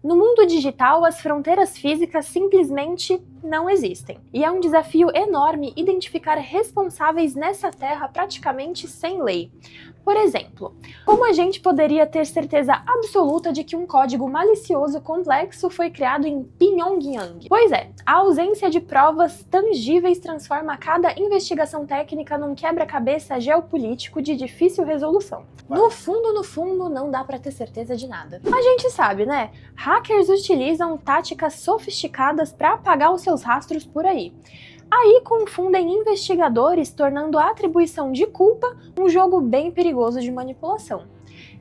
No mundo digital, as fronteiras físicas simplesmente não existem. E é um desafio enorme identificar responsáveis nessa terra praticamente sem lei. Por exemplo, como a gente poderia ter certeza absoluta de que um código malicioso complexo foi criado em Pyongyang? Pois é, a ausência de provas tangíveis transforma cada investigação técnica num quebra-cabeça geopolítico de difícil resolução. No fundo, não dá pra ter certeza de nada. A gente sabe, né? Hackers utilizam táticas sofisticadas para apagar os seus rastros por aí. Aí confundem investigadores, tornando a atribuição de culpa um jogo bem perigoso de manipulação.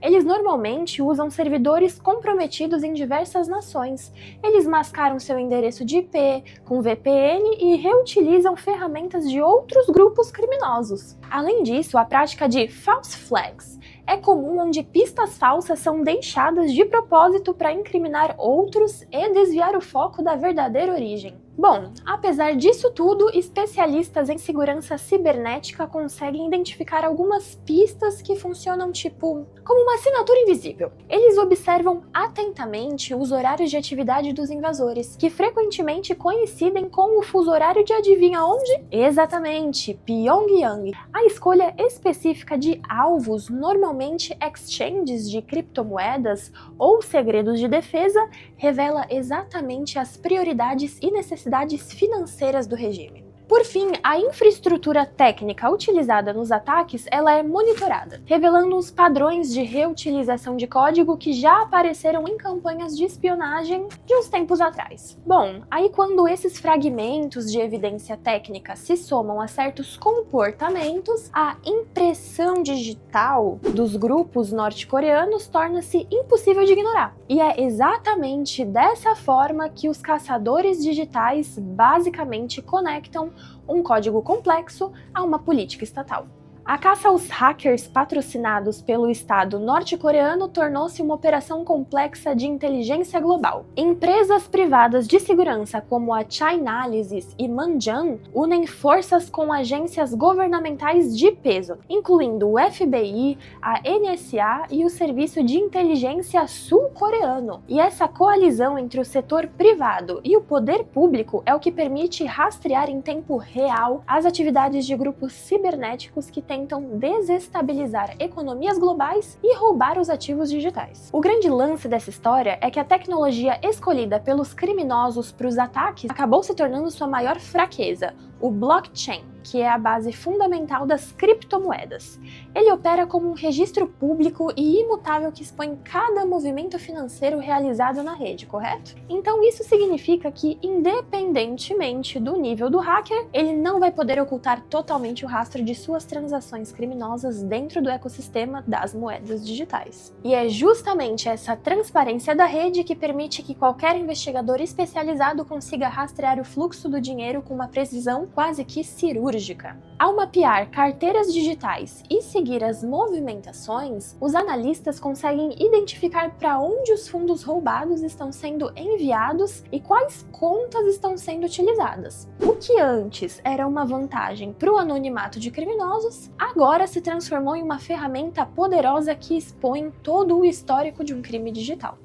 Eles normalmente usam servidores comprometidos em diversas nações. Eles mascaram seu endereço de IP com VPN e reutilizam ferramentas de outros grupos criminosos. Além disso, a prática de false flags é comum, onde pistas falsas são deixadas de propósito para incriminar outros e desviar o foco da verdadeira origem. Bom, apesar disso tudo, especialistas em segurança cibernética conseguem identificar algumas pistas que funcionam como uma assinatura invisível. Eles observam atentamente os horários de atividade dos invasores, que frequentemente coincidem com o fuso horário de adivinha onde? Exatamente, Pyongyang. A escolha específica de alvos, normalmente exchanges de criptomoedas ou segredos de defesa, revela exatamente as prioridades e necessidades financeiras do regime. Por fim, a infraestrutura técnica utilizada nos ataques ela é monitorada, revelando os padrões de reutilização de código que já apareceram em campanhas de espionagem de uns tempos atrás. Bom, aí quando esses fragmentos de evidência técnica se somam a certos comportamentos, a impressão digital dos grupos norte-coreanos torna-se impossível de ignorar. E é exatamente dessa forma que os caçadores digitais basicamente conectam um código complexo a uma política estatal. A caça aos hackers patrocinados pelo Estado norte-coreano tornou-se uma operação complexa de inteligência global. Empresas privadas de segurança como a Chainalysis e Mandiant unem forças com agências governamentais de peso, incluindo o FBI, a NSA e o Serviço de Inteligência Sul-Coreano. E essa coalizão entre o setor privado e o poder público é o que permite rastrear em tempo real as atividades de grupos cibernéticos que tentam desestabilizar economias globais e roubar os ativos digitais. O grande lance dessa história é que a tecnologia escolhida pelos criminosos para os ataques acabou se tornando sua maior fraqueza, o blockchain, que é a base fundamental das criptomoedas. Ele opera como um registro público e imutável que expõe cada movimento financeiro realizado na rede, correto? Então isso significa que, independentemente do nível do hacker, ele não vai poder ocultar totalmente o rastro de suas transações criminosas dentro do ecossistema das moedas digitais. E é justamente essa transparência da rede que permite que qualquer investigador especializado consiga rastrear o fluxo do dinheiro com uma precisão quase que cirúrgica. Ao mapear carteiras digitais e seguir as movimentações, os analistas conseguem identificar para onde os fundos roubados estão sendo enviados e quais contas estão sendo utilizadas. O que antes era uma vantagem para o anonimato de criminosos, agora se transformou em uma ferramenta poderosa que expõe todo o histórico de um crime digital.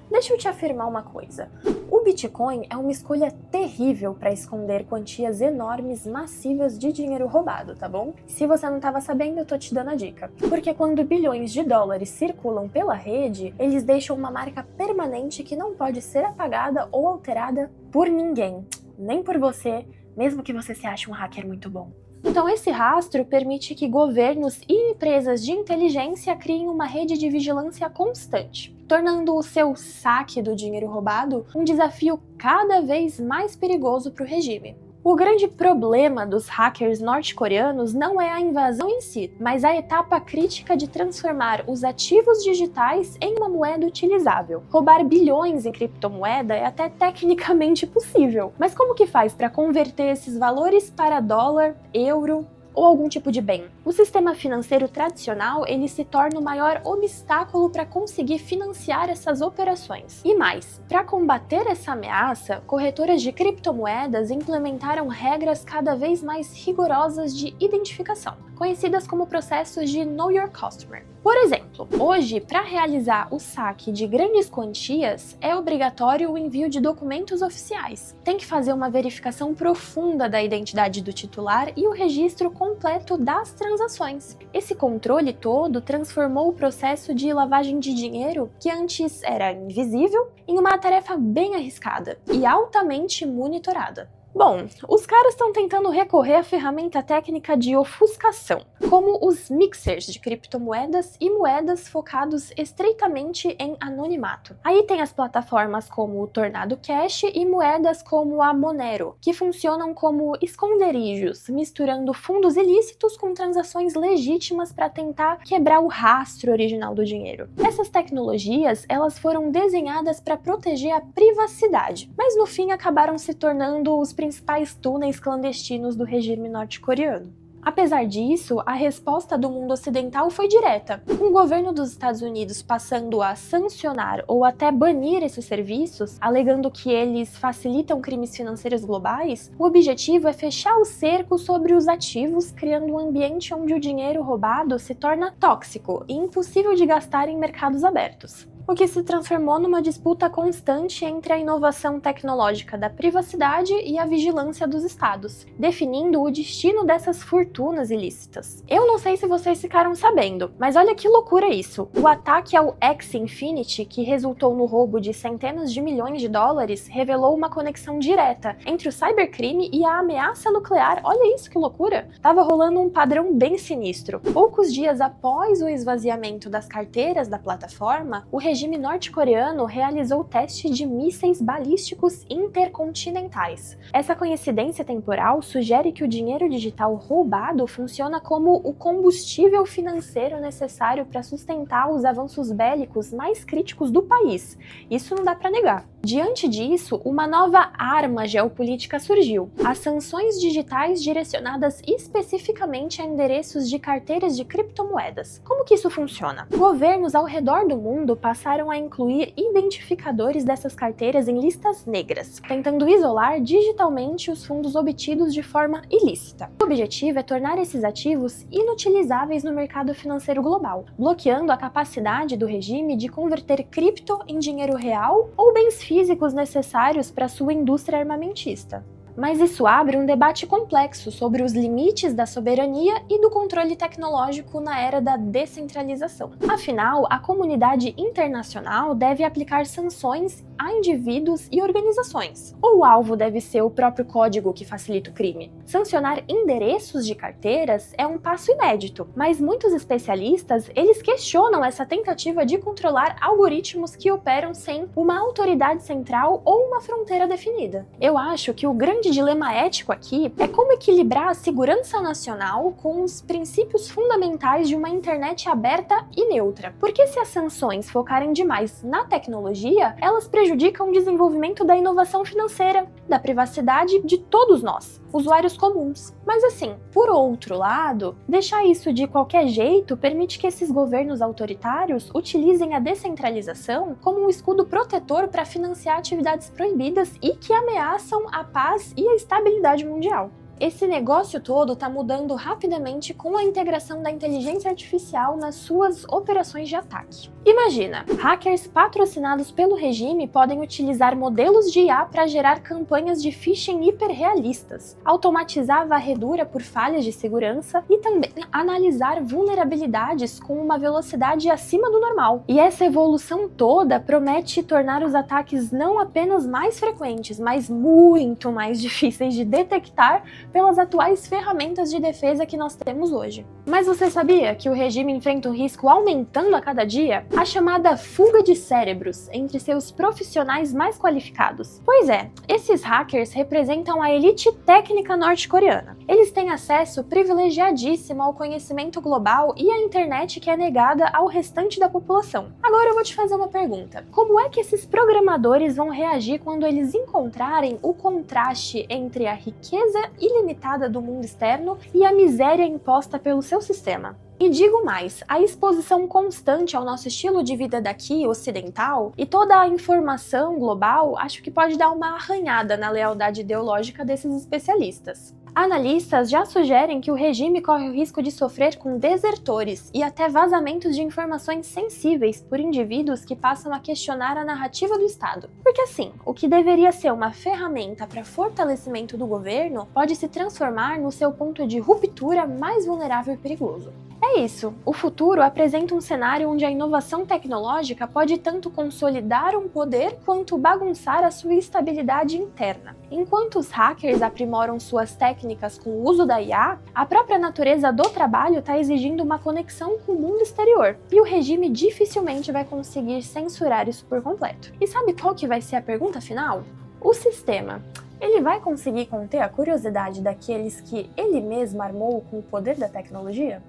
Deixa eu te afirmar uma coisa. O Bitcoin é uma escolha terrível para esconder quantias enormes, massivas de dinheiro roubado, tá bom? Se você não estava sabendo, eu tô te dando a dica. Porque quando bilhões de dólares circulam pela rede, eles deixam uma marca permanente que não pode ser apagada ou alterada por ninguém. Nem por você, mesmo que você se ache um hacker muito bom. Então esse rastro permite que governos e empresas de inteligência criem uma rede de vigilância constante, tornando o seu saque do dinheiro roubado um desafio cada vez mais perigoso para o regime. O grande problema dos hackers norte-coreanos não é a invasão em si, mas a etapa crítica de transformar os ativos digitais em uma moeda utilizável. Roubar bilhões em criptomoeda é até tecnicamente possível, mas como que faz para converter esses valores para dólar, euro ou algum tipo de bem? O sistema financeiro tradicional ele se torna o maior obstáculo para conseguir financiar essas operações. E mais, para combater essa ameaça, corretoras de criptomoedas implementaram regras cada vez mais rigorosas de identificação, conhecidas como processos de Know Your Customer. Por exemplo, hoje, para realizar o saque de grandes quantias, é obrigatório o envio de documentos oficiais. Tem que fazer uma verificação profunda da identidade do titular e o registro completo das transações. Esse controle todo transformou o processo de lavagem de dinheiro, que antes era invisível, em uma tarefa bem arriscada e altamente monitorada. Bom, os caras estão tentando recorrer à ferramenta técnica de ofuscação, como os mixers de criptomoedas e moedas focados estreitamente em anonimato. Aí tem as plataformas como o Tornado Cash e moedas como a Monero, que funcionam como esconderijos, misturando fundos ilícitos com transações legítimas para tentar quebrar o rastro original do dinheiro. Essas tecnologias, elas foram desenhadas para proteger a privacidade, mas no fim acabaram se tornando os principais túneis clandestinos do regime norte-coreano. Apesar disso, a resposta do mundo ocidental foi direta. Com o governo dos Estados Unidos passando a sancionar ou até banir esses serviços, alegando que eles facilitam crimes financeiros globais, o objetivo é fechar o cerco sobre os ativos, criando um ambiente onde o dinheiro roubado se torna tóxico e impossível de gastar em mercados abertos, o que se transformou numa disputa constante entre a inovação tecnológica da privacidade e a vigilância dos estados, definindo o destino dessas fortunas ilícitas. Eu não sei se vocês ficaram sabendo, mas olha que loucura isso! O ataque ao Axie Infinity, que resultou no roubo de centenas de milhões de dólares, revelou uma conexão direta entre o cybercrime e a ameaça nuclear. Olha isso que loucura! Tava rolando um padrão bem sinistro. Poucos dias após o esvaziamento das carteiras da plataforma, o regime norte-coreano realizou o teste de mísseis balísticos intercontinentais. Essa coincidência temporal sugere que o dinheiro digital roubado funciona como o combustível financeiro necessário para sustentar os avanços bélicos mais críticos do país. Isso não dá para negar. Diante disso, uma nova arma geopolítica surgiu: as sanções digitais direcionadas especificamente a endereços de carteiras de criptomoedas. Como que isso funciona? Governos ao redor do mundo passaram a incluir identificadores dessas carteiras em listas negras, tentando isolar digitalmente os fundos obtidos de forma ilícita. O objetivo é tornar esses ativos inutilizáveis no mercado financeiro global, bloqueando a capacidade do regime de converter cripto em dinheiro real ou bens físicos necessários para sua indústria armamentista. Mas isso abre um debate complexo sobre os limites da soberania e do controle tecnológico na era da descentralização. Afinal, a comunidade internacional deve aplicar sanções a indivíduos e organizações, ou o alvo deve ser o próprio código que facilita o crime? Sancionar endereços de carteiras é um passo inédito, mas muitos especialistas eles questionam essa tentativa de controlar algoritmos que operam sem uma autoridade central ou uma fronteira definida. Eu acho que o grande dilema ético aqui é como equilibrar a segurança nacional com os princípios fundamentais de uma internet aberta e neutra. Porque se as sanções focarem demais na tecnologia, elas prejudicam o desenvolvimento da inovação financeira, da privacidade de todos nós, usuários comuns. Mas assim, por outro lado, deixar isso de qualquer jeito permite que esses governos autoritários utilizem a descentralização como um escudo protetor para financiar atividades proibidas e que ameaçam a paz e a estabilidade mundial. Esse negócio todo está mudando rapidamente com a integração da inteligência artificial nas suas operações de ataque. Imagina, hackers patrocinados pelo regime podem utilizar modelos de IA para gerar campanhas de phishing hiperrealistas, automatizar a varredura por falhas de segurança e também analisar vulnerabilidades com uma velocidade acima do normal. E essa evolução toda promete tornar os ataques não apenas mais frequentes, mas muito mais difíceis de detectar pelas atuais ferramentas de defesa que nós temos hoje. Mas você sabia que o regime enfrenta um risco aumentando a cada dia? A chamada fuga de cérebros entre seus profissionais mais qualificados. Pois é, esses hackers representam a elite técnica norte-coreana. Eles têm acesso privilegiadíssimo ao conhecimento global e à internet que é negada ao restante da população. Agora eu vou te fazer uma pergunta. Como é que esses programadores vão reagir quando eles encontrarem o contraste entre a riqueza ilimitada do mundo externo e a miséria imposta pelo seu sistema? E digo mais, a exposição constante ao nosso estilo de vida daqui, ocidental, e toda a informação global, acho que pode dar uma arranhada na lealdade ideológica desses especialistas. Analistas já sugerem que o regime corre o risco de sofrer com desertores e até vazamentos de informações sensíveis por indivíduos que passam a questionar a narrativa do Estado. Porque assim, o que deveria ser uma ferramenta para fortalecimento do governo pode se transformar no seu ponto de ruptura mais vulnerável e perigoso. É isso, o futuro apresenta um cenário onde a inovação tecnológica pode tanto consolidar um poder quanto bagunçar a sua estabilidade interna. Enquanto os hackers aprimoram suas técnicas com o uso da IA, a própria natureza do trabalho está exigindo uma conexão com o mundo exterior, e o regime dificilmente vai conseguir censurar isso por completo. E sabe qual que vai ser a pergunta final? O sistema, ele vai conseguir conter a curiosidade daqueles que ele mesmo armou com o poder da tecnologia?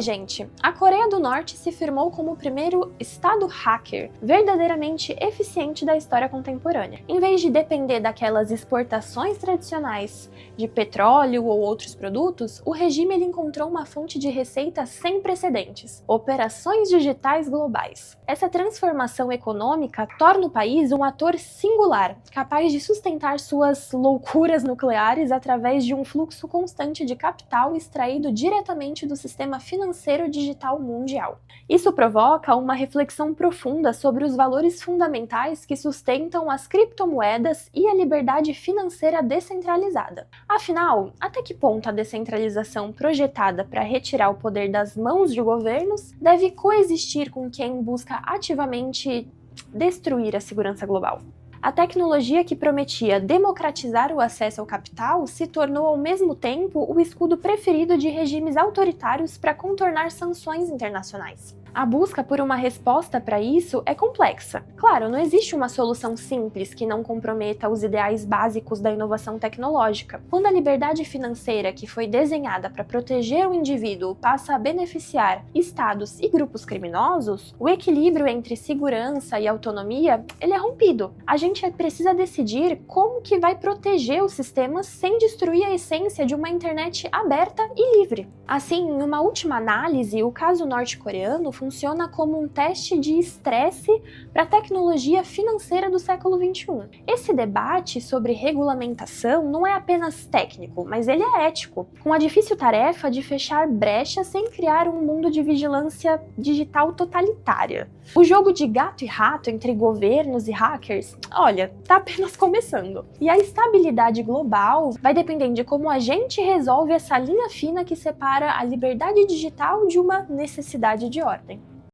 Gente, a Coreia do Norte se firmou como o primeiro estado hacker verdadeiramente eficiente da história contemporânea. Em vez de depender daquelas exportações tradicionais de petróleo ou outros produtos, o regime ele encontrou uma fonte de receita sem precedentes: operações digitais globais. Essa transformação econômica torna o país um ator singular, capaz de sustentar suas loucuras nucleares através de um fluxo constante de capital extraído diretamente do sistema financeiro digital mundial. Isso provoca uma reflexão profunda sobre os valores fundamentais que sustentam as criptomoedas e a liberdade financeira descentralizada. Afinal, até que ponto a descentralização projetada para retirar o poder das mãos de governos deve coexistir com quem busca ativamente destruir a segurança global? A tecnologia que prometia democratizar o acesso ao capital se tornou ao mesmo tempo o escudo preferido de regimes autoritários para contornar sanções internacionais. A busca por uma resposta para isso é complexa. Claro, não existe uma solução simples que não comprometa os ideais básicos da inovação tecnológica. Quando a liberdade financeira que foi desenhada para proteger o indivíduo passa a beneficiar estados e grupos criminosos, o equilíbrio entre segurança e autonomia ele é rompido. A gente precisa decidir como que vai proteger os sistemas sem destruir a essência de uma internet aberta e livre. Assim, em uma última análise, o caso norte-coreano funciona como um teste de estresse para a tecnologia financeira do século XXI. Esse debate sobre regulamentação não é apenas técnico, mas ele é ético, com a difícil tarefa de fechar brechas sem criar um mundo de vigilância digital totalitária. O jogo de gato e rato entre governos e hackers, olha, tá apenas começando. E a estabilidade global vai depender de como a gente resolve essa linha fina que separa a liberdade digital de uma necessidade de ordem.